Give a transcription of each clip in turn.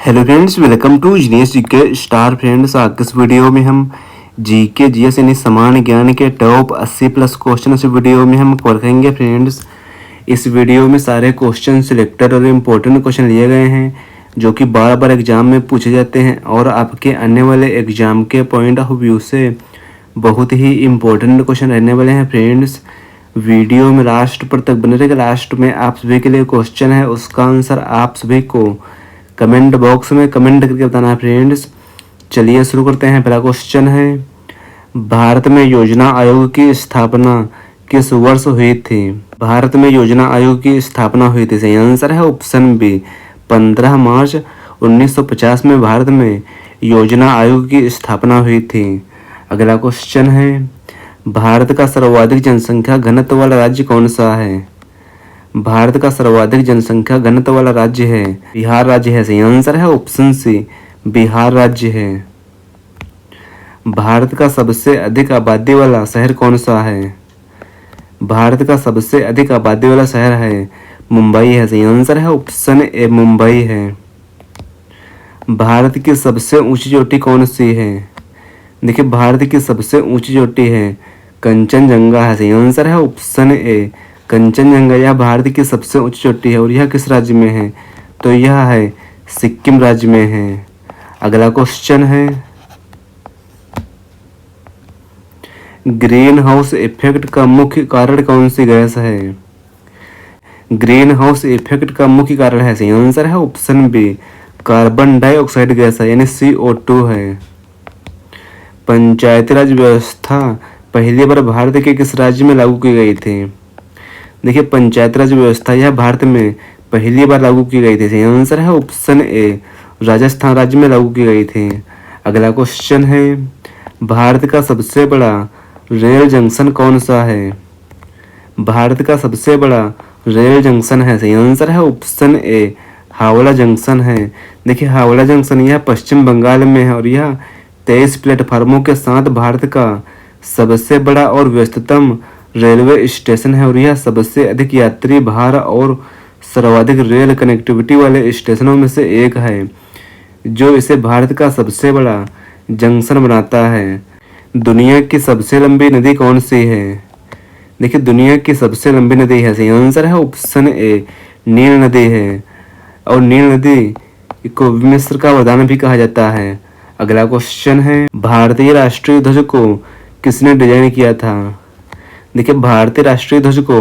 Hello friends, welcome to genius GK star. Friends, आज के इस वीडियो में हम जीके जीएस यानी समान ज्ञान के टॉप 80 प्लस क्वेश्चन इस वीडियो में हम कवर करेंगे। फ्रेंड्स, इस वीडियो में सारे क्वेश्चन सिलेक्टेड और इम्पोर्टेंट क्वेश्चन लिए गए हैं जो कि बार बार एग्जाम में पूछे जाते हैं और आपके आने वाले एग्जाम के पॉइंट ऑफ व्यू से बहुत ही इम्पोर्टेंट क्वेश्चन रहने वाले हैं। फ्रेंड्स, वीडियो में लास्ट पर तक बने रहेगा। लास्ट में आप सभी के लिए क्वेश्चन है, उसका आंसर आप सभी को कमेंट बॉक्स में कमेंट करके बताना है। फ्रेंड्स, चलिए शुरू करते हैं। पहला क्वेश्चन है, भारत में योजना आयोग की स्थापना किस वर्ष हुई थी? भारत में योजना आयोग की स्थापना हुई थी। सही आंसर है ऑप्शन बी, 15 मार्च 1950 में भारत में योजना आयोग की स्थापना हुई थी। अगला क्वेश्चन है, भारत का सर्वाधिक जनसंख्या घनत्व वाला राज्य कौन सा है? भारत का सर्वाधिक जनसंख्या घनत्व वाला राज्य है बिहार राज्य है। सही आंसर है ऑप्शन सी, बिहार राज्य है। भारत का सबसे अधिक आबादी वाला शहर कौन सा है? भारत का सबसे अधिक आबादी वाला शहर है मुंबई है। सही आंसर है ऑप्शन ए, मुंबई है। भारत की सबसे ऊंची चोटी कौन सी है? देखिए, भारत की सबसे ऊंची चोटी है कंचनजंगा है। सही आंसर है ऑप्शन ए, कंचनजंगा। यह भारत की सबसे ऊंची चोटी है और यह किस राज्य में है? तो यह है सिक्किम राज्य में है। अगला क्वेश्चन है, ग्रीन हाउस इफेक्ट का मुख्य कारण कौन सी गैस है? ग्रीन हाउस इफेक्ट का मुख्य कारण है, सही आंसर है option B, carbon dioxide gas है यानी CO2 है। पंचायती राज व्यवस्था पहली बार भारत के किस राज्य में लागू की गई थी? देखिए, पंचायत राज व्यवस्था यह भारत में पहली बार लागू की गई थी। सही आंसर है ऑप्शन ए, राजस्थान राज्य में लागू की गई थी। अगला क्वेश्चन है, भारत का सबसे बड़ा रेल जंक्शन कौन सा है? भारत का सबसे बड़ा रेल जंक्शन है। सही आंसर है ऑप्शन ए, हावड़ा जंक्शन है। देखिए, हावड़ा जंक्शन यह पश्चिम बंगाल में है और यह 23 प्लेटफार्मों के साथ भारत का सबसे बड़ा और व्यस्ततम रेलवे स्टेशन है और यह सबसे अधिक यात्री भार और सर्वाधिक रेल कनेक्टिविटी वाले स्टेशनों में से एक है, जो इसे भारत का सबसे बड़ा जंक्शन बनाता है। दुनिया की सबसे लंबी नदी कौन सी है? देखिए, दुनिया की सबसे लंबी नदी है, सही आंसर है ऑप्शन ए, नील नदी है और नील नदी को मिस्र का वरदान भी कहा जाता है। अगला क्वेश्चन है, भारतीय राष्ट्रीय ध्वज को किसने डिजाइन किया था? देखिए, भारतीय राष्ट्रीय ध्वज को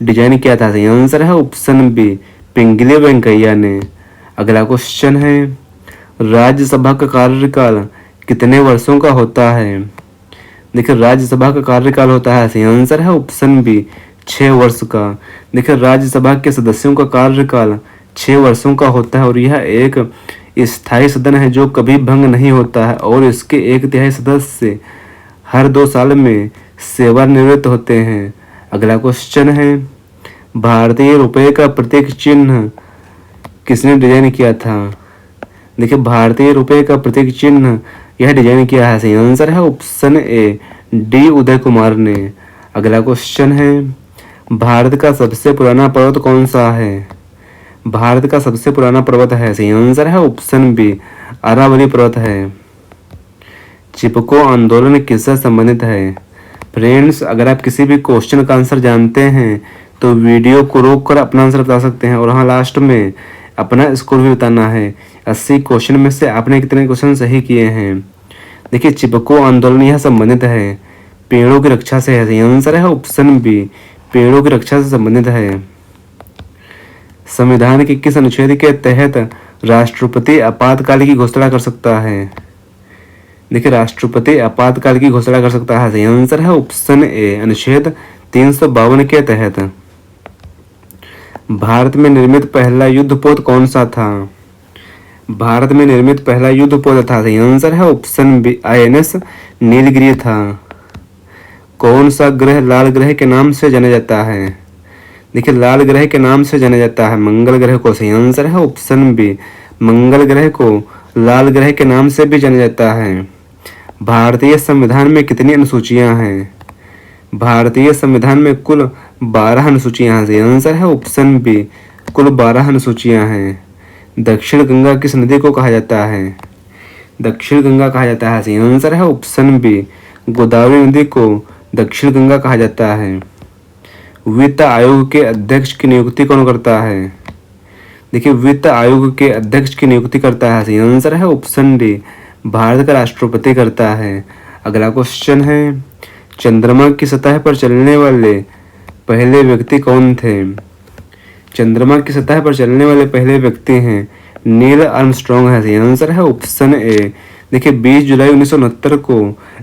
डिजाइन किया था। सही आंसर है ऑप्शन बी, पिंगली वेंकैया ने। अगला क्वेश्चन है, राज्यसभा का कार्यकाल कितने वर्षों का होता है? देखिए, राज्यसभा का कार्यकाल होता है, सही आंसर है ऑप्शन बी, 6 वर्ष का। देखिए, राज्यसभा के सदस्यों का कार्यकाल 6 वर्षों का होता है और यह एक स्थायी सदन है जो कभी भंग नहीं होता है और इसके 1/3 सदस्य हर 2 साल में सेवानिवृत्त होते हैं। अगला क्वेश्चन है, भारतीय रुपये का प्रतीक चिन्ह किसने डिजाइन किया था? देखिए, भारतीय रुपये का प्रतीक चिन्ह यह डिजाइन किया है, सही आंसर है option A, D Uday Kumar ने। अगला क्वेश्चन है, भारत का सबसे पुराना पर्वत कौन सा है? भारत का सबसे पुराना पर्वत है, सही आंसर है ऑप्शन बी, अरावली पर्वत है। चिपको आंदोलन किससे संबंधित है? फ्रेंड्स, अगर आप किसी भी क्वेश्चन का आंसर जानते हैं तो वीडियो को रोककर अपना आंसर बता सकते हैं और हाँ, लास्ट में अपना स्कोर भी बताना है। 80 क्वेश्चन में से आपने कितने क्वेश्चन सही किए हैं? देखिए, चिपको आंदोलन यह संबंधित है पेड़ों की रक्षा से है। सही आंसर है ऑप्शन बी, पेड़ों की रक्षा से संबंधित है। संविधान के किस अनुच्छेद के तहत राष्ट्रपति आपातकाल की घोषणा कर सकता है? देखिए, राष्ट्रपति आपातकाल की घोषणा कर सकता है। सही आंसर है ऑप्शन ए, अनुच्छेद 352 के तहत। भारत में निर्मित पहला युद्धपोत कौन सा था? भारत में निर्मित पहला युद्धपोत था, सही आंसर है ऑप्शन बी, INS नीलगिरी था। कौन सा ग्रह लाल ग्रह के नाम से जाना जाता है? देखिए, लाल ग्रह के नाम से जाना जाता है मंगल ग्रह को। सही आंसर है ऑप्शन बी, मंगल ग्रह को लाल ग्रह के नाम से भी जाना जाता है। भारतीय संविधान में कितनी अनुसूचियां हैं? भारतीय संविधान में कुल 12 अनुसूचियां हैं। आंसर है ऑप्शन बी, कुल 12 अनुसूचियां हैं। दक्षिण गंगा किस नदी को कहा जाता है? दक्षिण गंगा कहा जाता है। सही आंसर है ऑप्शन बी, गोदावरी नदी को दक्षिण गंगा कहा जाता है। वित्त आयोग के अध्यक्ष की नियुक्ति कौन करता है? देखिए, वित्त आयोग के अध्यक्ष की नियुक्ति करता है। सही आंसर है ऑप्शन डी, भारत का राष्ट्रपति करता है। अगला क्वेश्चन है, चंद्रमा की सतह पर चलने वाले पहले व्यक्ति कौन थे? चंद्रमा की सतह पर चलने वाले पहले व्यक्ति हैं नील आर्मस्ट्रॉन्ग है। सही आंसर है ऑप्शन ए। देखिए, 20 जुलाई 1969 को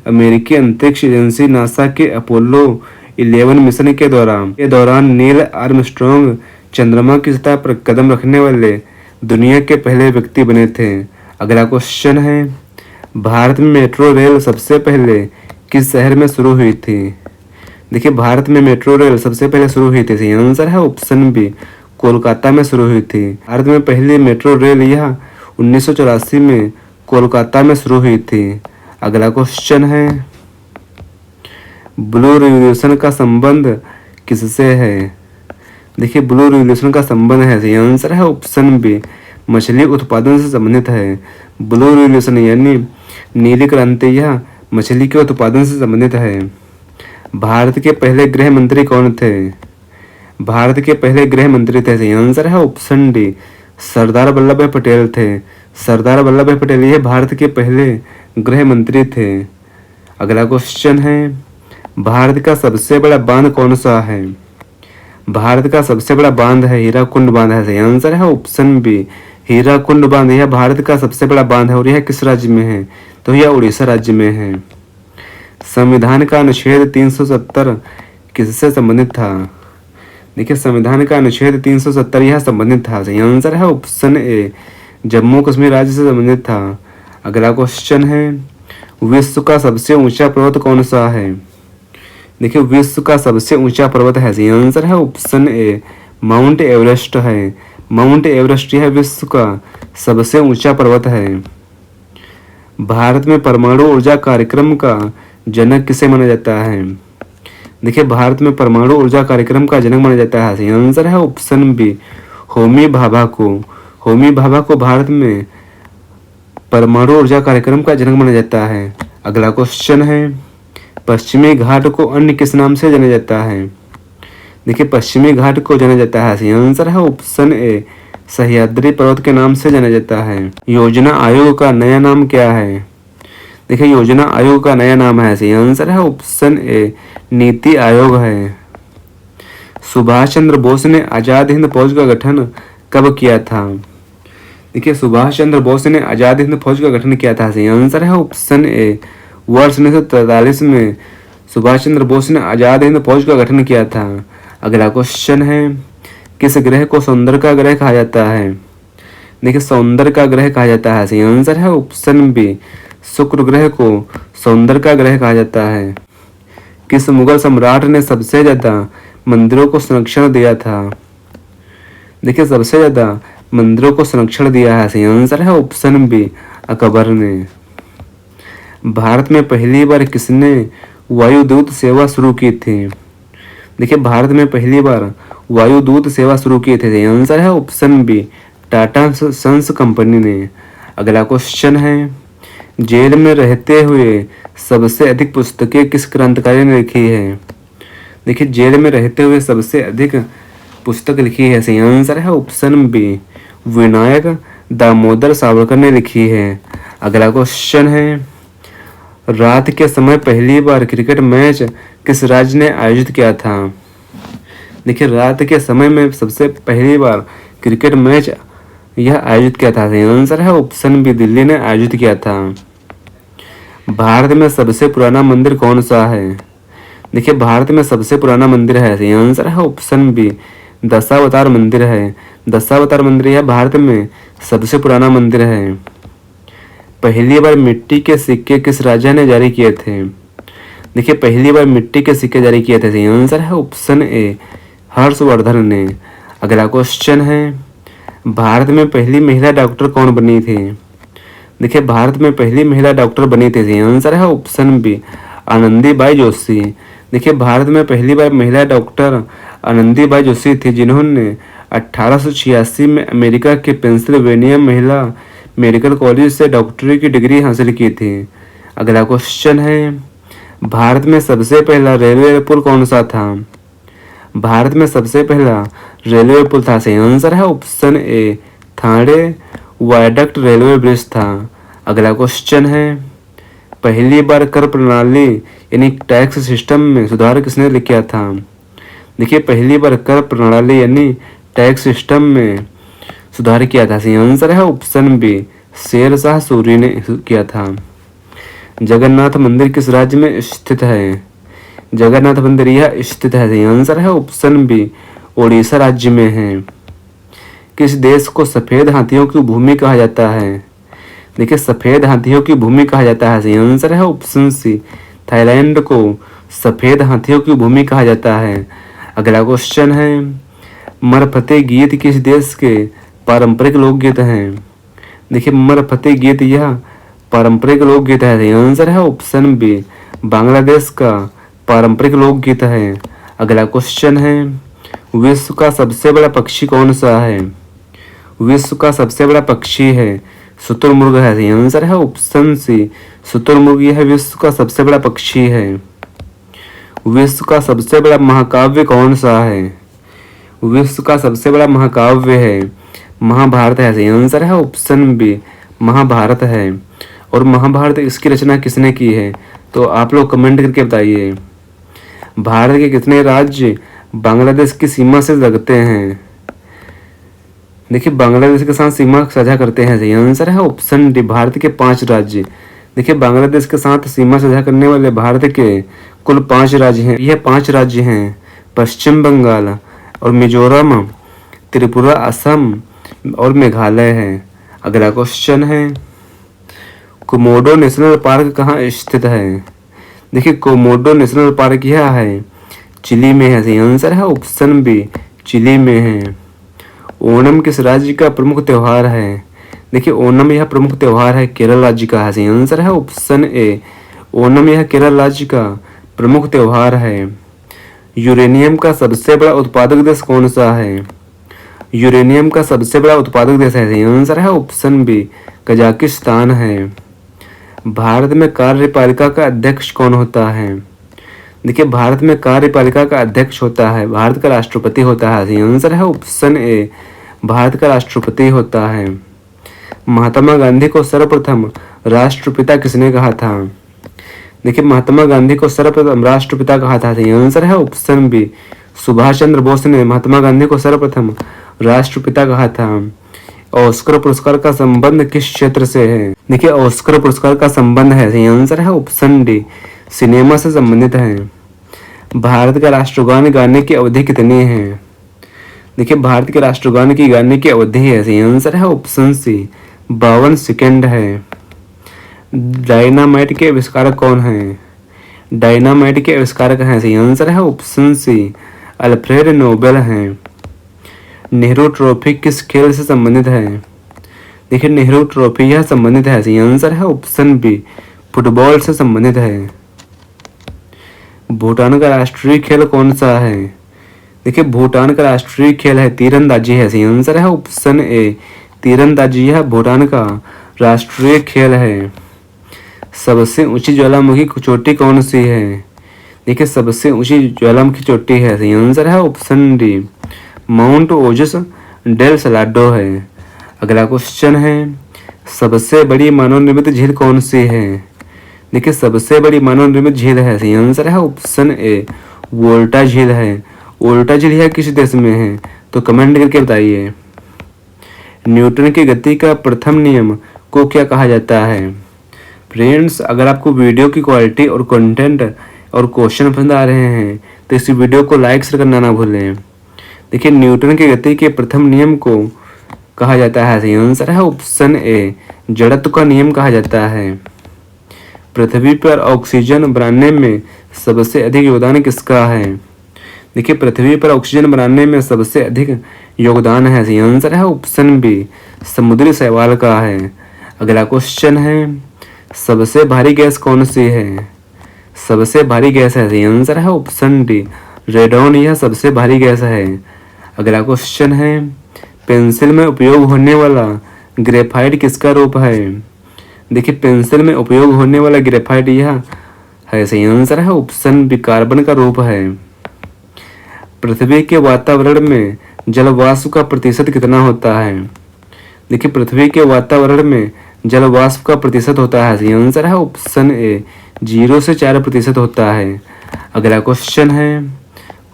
अमेरिकी अंतरिक्ष एजेंसी नासा के अपोलो 11 मिशन के दौरान नील आर्मस्ट्रॉन्ग चंद्रमा की सतह पर कदम रखने वाले दुनिया के पहले व्यक्ति बने थे। अगला क्वेश्चन है, भारत में मेट्रो रेल सबसे पहले किस शहर में शुरू हुई थी? देखिए, भारत में मेट्रो रेल सबसे पहले शुरू हुई थी। सही आंसर है ऑप्शन बी, कोलकाता में शुरू हुई थी। भारत में पहली मेट्रो रेल यह 1984 में कोलकाता में शुरू हुई थी। अगला क्वेश्चन है, ब्लू रिवॉल्यूशन का संबंध किससे है? देखिए, ब्लू रिवॉल्यूशन का संबंध है। सही आंसर है ऑप्शन बी, मछली उत्पादन से संबंधित है। ब्लू रिवॉल्यूशन यानी नीली क्रांति यह मछली के उत्पादन से संबंधित है। भारत के पहले गृह मंत्री कौन थे? भारत के पहले गृह मंत्री थे। सही आंसर है ऑप्शन डी, सरदार वल्लभ भाई पटेल थे। सरदार वल्लभ भाई पटेल ये भारत के पहले गृह मंत्री थे। अगला क्वेश्चन है, भारत का सबसे बड़ा बांध कौन सा है? भारत का सबसे बड़ा बांध है हीराकुंड बांध है। सही आंसर है ऑप्शन बी, हीराकुंड बांध यह भारत का सबसे बड़ा बांध है और यह किस राज्य में है? तो यह उड़ीसा राज्य में है। संविधान का अनुच्छेद 370 किससे संबंधित था? देखिए, संविधान का अनुच्छेद 370 यह संबंधित था। सही आंसर है ऑप्शन ए, जम्मू कश्मीर राज्य से संबंधित था। अगला क्वेश्चन है, विश्व का सबसे ऊंचा पर्वत कौन सा है? देखिए, विश्व का सबसे ऊंचा पर्वत है। सही आंसर है ऑप्शन ए, माउंट एवरेस्ट है। माउंट एवरेस्ट यह विश्व का सबसे ऊंचा पर्वत है। भारत में परमाणु ऊर्जा कार्यक्रम का जनक किसे माना जाता है? देखिए, भारत में परमाणु ऊर्जा कार्यक्रम का जनक माना जाता है। सही आंसर है ऑप्शन बी, होमी भाभा को। होमी भाभा को भारत में परमाणु ऊर्जा कार्यक्रम का जनक माना जाता है। अगला क्वेश्चन है, पश्चिमी घाट को अन्य किस नाम से जाना जाता है? देखिए, पश्चिमी घाट को जाना जाता है। सही आंसर है ऑप्शन ए, सह्याद्री पर्वत के नाम से जाना जाता है। योजना आयोग का नया नाम क्या है? देखिए, योजना आयोग का नया नाम है। सही आंसर है ऑप्शन ए, नीति आयोग है। सुभाष चंद्र बोस ने आजाद हिंद फौज का गठन कब किया था? देखिए, सुभाष चंद्र बोस ने आजाद हिंद फौज का गठन किया था। सही आंसर है ऑप्शन ए, वर्ष 1943 में सुभाष चंद्र बोस ने आजाद हिंद फौज का गठन किया था। अगला क्वेश्चन है, किस ग्रह को सौंदर्य का ग्रह कहा जाता है? देखिए, सौंदर्य का ग्रह कहा जाता है। सही आंसर है ऑप्शन बी, शुक्र ग्रह को सौंदर्य का ग्रह कहा जाता है। किस मुगल सम्राट ने सबसे ज्यादा मंदिरों को संरक्षण दिया था? देखिए, सबसे ज्यादा मंदिरों को संरक्षण दिया है। सही आंसर है ऑप्शन बी, अकबर ने। भारत में पहली बार किसने वायुदूत सेवा शुरू की थी? देखिए, भारत में पहली बार वायुदूत सेवा शुरू की थी। आंसर है option B, Tata Sons company ने। अगला क्वेश्चन है, जेल में रहते हुए सबसे अधिक पुस्तकें किस क्रांतिकारी ने लिखी है? देखिए, जेल में रहते हुए सबसे अधिक पुस्तक लिखी है। सही आंसर है ऑप्शन बी, विनायक दामोदर सावरकर ने लिखी है। अगला क्वेश्चन है, रात के समय पहली बार क्रिकेट मैच किस राज्य ने आयोजित किया था? देखिए, रात के समय में सबसे पहली बार क्रिकेट मैच यह आयोजित किया था। आंसर है ऑप्शन बी, दिल्ली ने आयोजित किया था। भारत में सबसे पुराना मंदिर कौन सा है? देखिए, भारत में सबसे पुराना मंदिर है। आंसर है ऑप्शन बी, दशावतार मंदिर है। दशावतार मंदिर यह भारत में सबसे पुराना मंदिर है। पहली बार मिट्टी के सिक्के किस राजा ने जारी किए थे? देखिए, पहली बार मिट्टी के सिक्के जारी किए थे। आंसर है ऑप्शन ए, हर्षवर्धन ने। अगला क्वेश्चन है, भारत में पहली महिला डॉक्टर कौन बनी थी? देखिए, भारत में पहली महिला डॉक्टर बनी थी। आंसर है ऑप्शन बी, आनंदीबाई जोशी। देखिए, भारत में पहली बार महिला डॉक्टर आनंदीबाई जोशी थी, जिन्होंने 1886 में अमेरिका के पेंसिल्वेनिया महिला मेडिकल कॉलेज से डॉक्टरी की डिग्री हासिल की थी। अगला क्वेश्चन है, भारत में सबसे पहला रेलवे पुल कौन सा था? भारत में सबसे पहला रेलवे पुल था, सही आंसर है option A Thane viaduct railway bridge था। अगला क्वेश्चन है, पहली बार कर प्रणाली यानी टैक्स सिस्टम में सुधार किसने किया था? देखिए, पहली बार कर प्रणाली यानी टैक्स सिस्टम में सुधार किया था, सही आंसर है ऑप्शन बी शेरशाह सूरी ने किया था। जगन्नाथ मंदिर किस राज्य में स्थित है? जगन्नाथ मंदिर यह स्थित है, सही आंसर है ऑप्शन बी ओडिशा राज्य में है। किस देश को सफेद हाथियों की भूमि कहा जाता है? देखिए, सफेद हाथियों की भूमि कहा जाता है, सही आंसर है ऑप्शन सी थाईलैंड को सफेद हाथियों की भूमि कहा जाता है। अगला क्वेश्चन है, मरफते गीत किस देश के पारंपरिक लोकगीत हैं? देखिए, मरफते गीत यह पारंपरिक लोकगीत है, सही आंसर है ऑप्शन बी बांग्लादेश का पारंपरिक लोकगीत है। अगला क्वेश्चन है, विश्व का सबसे बड़ा पक्षी कौन सा है? विश्व का सबसे बड़ा पक्षी है शुतुरमुर्ग है, सही आंसर है ऑप्शन सी शुतुरमुर्ग यह विश्व का सबसे बड़ा पक्षी है। विश्व का सबसे बड़ा महाकाव्य कौन सा है? विश्व का सबसे बड़ा महाकाव्य है महाभारत है, सही आंसर है ऑप्शन बी महाभारत है। और महाभारत इसकी रचना किसने की है? तो आप लोग कमेंट करके बताइए। भारत के कितने राज्य बांग्लादेश की सीमा से लगते हैं? देखिए, बांग्लादेश के साथ सीमा साझा करते हैं, सही आंसर है ऑप्शन डी भारत के 5 राज्य। देखिए, बांग्लादेश के साथ सीमा साझा करने वाले भारत के कुल 5 राज्य हैं। यह 5 राज्य हैं पश्चिम बंगाल और मिजोरम, त्रिपुरा, असम और मेघालय है। अगला क्वेश्चन है, कोमोडो नेशनल पार्क कहाँ स्थित है? देखिए, कोमोडो नेशनल पार्क यह है चिली में है, सही आंसर है ऑप्शन बी चिली में है। ओणम किस राज्य का प्रमुख त्योहार है? देखिए, ओणम यह प्रमुख त्योहार है केरल राज्य का है, सही आंसर है ऑप्शन ए ओणम यह केरल राज्य का प्रमुख त्योहार है। यूरेनियम का सबसे बड़ा उत्पादक देश कौन सा है? यूरेनियम का सबसे बड़ा उत्पादक देश है, सही आंसर है ऑप्शन बी कजाकिस्तान है। भारत में कार्यपालिका का अध्यक्ष कौन होता है? देखिए, भारत में कार्यपालिका का अध्यक्ष होता है भारत का राष्ट्रपति होता है, सही आंसर है ऑप्शन ए भारत का राष्ट्रपति होता है। महात्मा गांधी को सर्वप्रथम राष्ट्रपिता किसने कहा था? देखिए, महात्मा गांधी को सर्वप्रथम राष्ट्रपिता कहा था, सही आंसर है ऑप्शन बी सुभाष चंद्र बोस ने महात्मा गांधी को सर्वप्रथम राष्ट्रपिता कहा था। ऑस्कर पुरस्कार का संबंध किस क्षेत्र से है? देखिए, ऑस्कर पुरस्कार का संबंध है, सही आंसर है ऑप्शन डी सिनेमा से संबंधित है। भारत का राष्ट्रगान गाने की अवधि कितनी है? देखिए, भारत के राष्ट्रगान की गाने की अवधि है, सही आंसर है ऑप्शन सी 52 सेकेंड है। डायनामाइट के आविष्कारक कौन है? डायनामाइट के आविष्कारक हैं, सही आंसर है ऑप्शन सी अल्फ्रेड नोबेल हैं। नेहरू ट्रॉफी किस खेल से संबंधित है? देखिए, नेहरू ट्रॉफी यह संबंधित है, सही आंसर है ऑप्शन बी फुटबॉल से संबंधित है। भूटान का राष्ट्रीय खेल कौन सा है? देखिए, भूटान का राष्ट्रीय खेल है तीरंदाजी है, सही आंसर है ऑप्शन ए तीरंदाजी यह भूटान का राष्ट्रीय खेल है। सबसे ऊंची ज्वालामुखी चोटी कौन सी है? देखिए, सबसे ऊंची ज्वालामुखी चोटी है, सही आंसर है ऑप्शन डी माउंट ओजस डेल सलाडो है। अगला क्वेश्चन है, सबसे बड़ी मानव निर्मित झील कौन सी है? देखिए, सबसे बड़ी मानव निर्मित झील है, सही आंसर है ऑप्शन ए वोल्टा झील है। वोल्टा झील यह किस देश में है? तो कमेंट करके बताइए। न्यूटन की गति का प्रथम नियम को क्या कहा जाता है? फ्रेंड्स, अगर आपको वीडियो की क्वालिटी और कंटेंट और क्वेश्चन पसंद आ रहे हैं तो इस वीडियो को लाइक शेयर करना ना भूलें। देखिए, न्यूटन की गति के प्रथम नियम को कहा जाता है, सही आंसर है ऑप्शन ए जड़त्व का नियम कहा जाता है। पृथ्वी पर ऑक्सीजन बनाने में सबसे अधिक योगदान किसका है? देखिए, पृथ्वी पर ऑक्सीजन बनाने में सबसे अधिक योगदान है, सही आंसर है ऑप्शन बी समुद्री शैवाल का है। अगला क्वेश्चन है, सबसे भारी गैस कौन सी है? सबसे भारी गैस है, सही आंसर है ऑप्शन डी रेडॉन यह सबसे भारी गैस है। अगला क्वेश्चन है पेंसिल में उपयोग होने वाला ग्रेफाइट किसका रूप है। देखिए पेंसिल में उपयोग होने वाला ग्रेफाइट यह है, सही आंसर है ऑप्शन बी कार्बन का रूप है। पृथ्वी के वातावरण में जल वाष्प का प्रतिशत कितना होता है। देखिए पृथ्वी के वातावरण में जल वाष्प का प्रतिशत होता है, सही आंसर है ऑप्शन ए 0 से 4% होता है। अगला क्वेश्चन है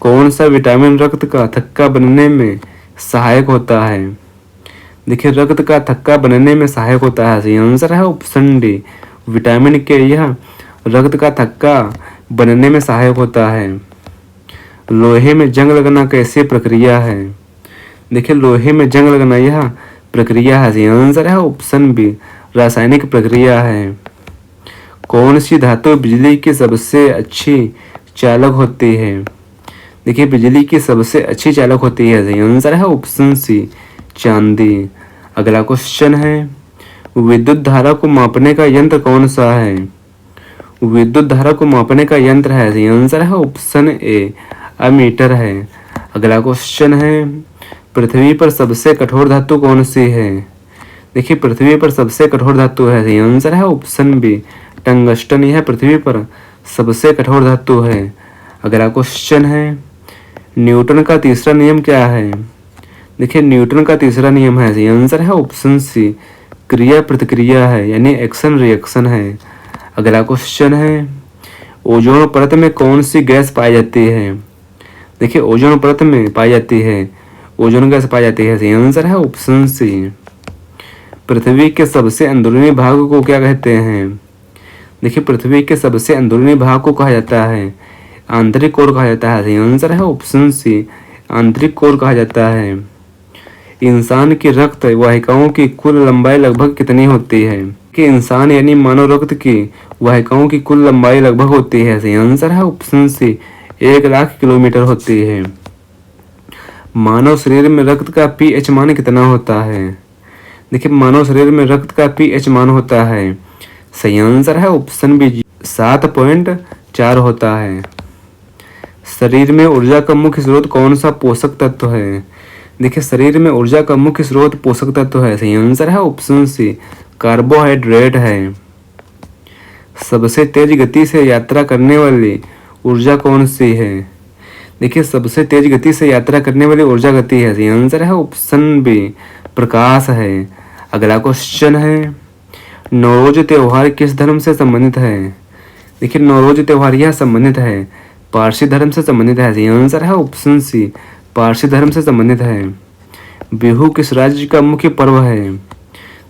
कौन सा विटामिन रक्त का थक्का बनने में सहायक होता है। देखिए रक्त का थक्का बनने में सहायक होता है, सही आंसर है ऑप्शन डी विटामिन के। यह रक्त का थक्का बनने में सहायक होता है। लोहे में जंग लगना कैसी प्रक्रिया है। देखिए लोहे में जंग लगना यह प्रक्रिया है, सही आंसर है ऑप्शन बी रासायनिक प्रक्रिया है। कौन सी धातु बिजली की सबसे अच्छी चालक होती है। देखिए बिजली की सबसे अच्छी चालक होती है, सही आंसर है ऑप्शन सी चांदी। अगला क्वेश्चन है विद्युत धारा को मापने का यंत्र कौन सा है। विद्युत धारा को मापने का यंत्र है, सही आंसर है ऑप्शन ए अमीटर है। अगला क्वेश्चन है पृथ्वी पर सबसे कठोर धातु कौन सी है। देखिए पृथ्वी पर सबसे कठोर धातु है, सही आंसर है ऑप्शन बी टंगस्टन। यह पृथ्वी पर सबसे कठोर धातु है। अगला क्वेश्चन है न्यूटन का तीसरा नियम क्या है। देखिए न्यूटन का तीसरा नियम है, सही आंसर है ऑप्शन सी क्रिया प्रतिक्रिया है, यानी एक्शन रिएक्शन है। अगला क्वेश्चन है ओजोन परत में कौन सी गैस पाई जाती है। देखिए ओजोन परत में पाई जाती है ओजोन गैस पाई जाती है, सही आंसर है ऑप्शन सी। पृथ्वी के सबसे अंदरूनी भाग को क्या कहते हैं। देखिए पृथ्वी के सबसे अंदरूनी भाग को कहा जाता है आंतरिक कोर कहा जाता है, सही आंसर है ऑप्शन सी आंतरिक कोर कहा जाता है। इंसान की रक्त वाहिकाओं की कुल लंबाई लगभग कितनी होती है। कि इंसान यानी मानव रक्त की वाहिकाओं की कुल लंबाई लगभग होती है, सही आंसर है ऑप्शन सी 1,00,000 किलोमीटर होती है। मानव शरीर में रक्त का pH मान कितना होता है। देखिए मानव शरीर में रक्त का pH मान होता है, सही आंसर है ऑप्शन बी 7.4 होता है। शरीर में ऊर्जा का मुख्य स्रोत कौन सा पोषक तत्व है। देखिए शरीर में ऊर्जा का मुख्य स्रोत पोषक तत्व है, सही आंसर है ऑप्शन सी कार्बोहाइड्रेट है। सबसे तेज गति से यात्रा करने वाली ऊर्जा कौन सी है। देखिए सबसे तेज गति से यात्रा करने वाली ऊर्जा गति है, सही आंसर है ऑप्शन बी प्रकाश है। अगला क्वेश्चन है नवरोज त्योहार किस धर्म से संबंधित है। देखिए नवरोज त्योहार यह संबंधित है पारसी धर्म से संबंधित है, सही आंसर है ऑप्शन सी पारसी धर्म से संबंधित है। बिहू किस राज्य का मुख्य पर्व है।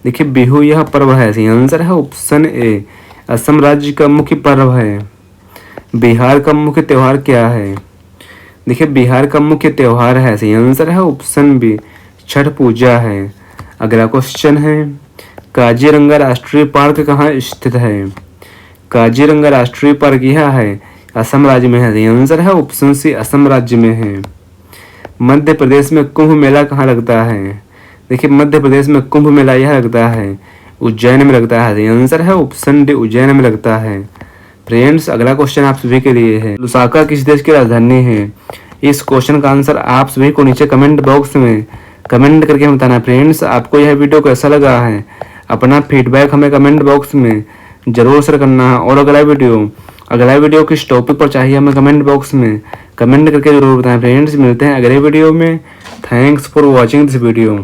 देखिए बिहू यह पर्व है, सही आंसर है ऑप्शन ए असम राज्य का मुख्य पर्व है। बिहार का मुख्य त्योहार क्या है। देखिए बिहार का मुख्य त्योहार है, सही आंसर है ऑप्शन बी छठ पूजा है। अगला क्वेश्चन है काजीरंगा राष्ट्रीय पार्क कहाँ स्थित है। काजीरंगा राष्ट्रीय पार्क यह है असम राज्य में है, सही आंसर है ऑप्शन सी असम राज्य में है। मध्य प्रदेश में कुंभ मेला कहाँ लगता है। देखिए मध्य प्रदेश में कुंभ मेला यह लगता है उज्जैन में लगता है, सही आंसर है ऑप्शन डी उज्जैन में लगता है। फ्रेंड्स अगला क्वेश्चन आप सभी के लिए है लुसाका किस देश की राजधानी है। इस क्वेश्चन का आंसर आप सभी को नीचे कमेंट बॉक्स में कमेंट करके हमें बताना। फ्रेंड्स आपको यह वीडियो कैसा लगा है अपना फीडबैक हमें कमेंट बॉक्स में जरूर शेयर करना है। और अगला वीडियो किस टॉपिक पर चाहिए हमें कमेंट बॉक्स में कमेंट करके जरूर बताएं। फ्रेंड्स मिलते हैं अगले वीडियो में। Thanks for watching this video.